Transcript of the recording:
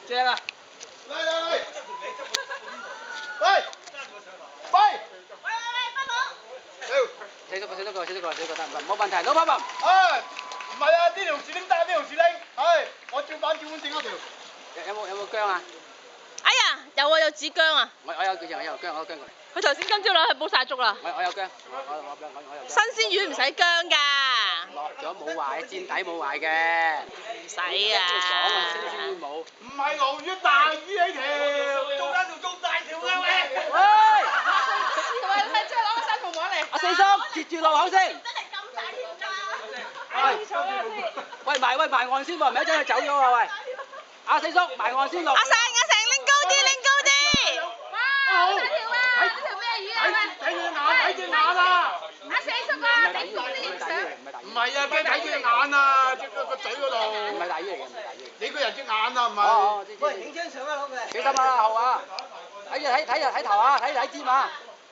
正啊！嚟！喂！喂！死咗個，得，冇問題，no problem。唔係啊，呢條樹拎得，呢條樹拎。我照板整嗰條。有冇薑啊？哎呀，有啊，有紫薑啊！我有薑過嚟。佢頭先今朝兩去煲晒粥啦。我有薑，我有薑。新鮮魚唔使薑㗎。落咗冇壞，煎底冇壞嘅。唔使啊。新鮮魚冇。唔係鱸魚，大魚呢條。中大條㗎喂！喂！你即係攞個新鳳凰嚟。阿四叔，截住路口先。真係咁大條㗎！坐下先。喂埋岸先喎，唔係一陣佢走咗啊喂！阿四叔埋岸先落。阿成拎高啲，拎高啲！哇！大條啊！呢條咩魚啊？睇隻眼啊！阿四叔啊，你高啲影相。唔係啊，驚睇隻眼啊，個嘴嗰度。唔係大魚嚟嘅，唔係大魚。你個人隻眼啊，唔係。哦，喂，影張相啊，攞佢。小心啊，後啊！睇頭啊，睇尖啊！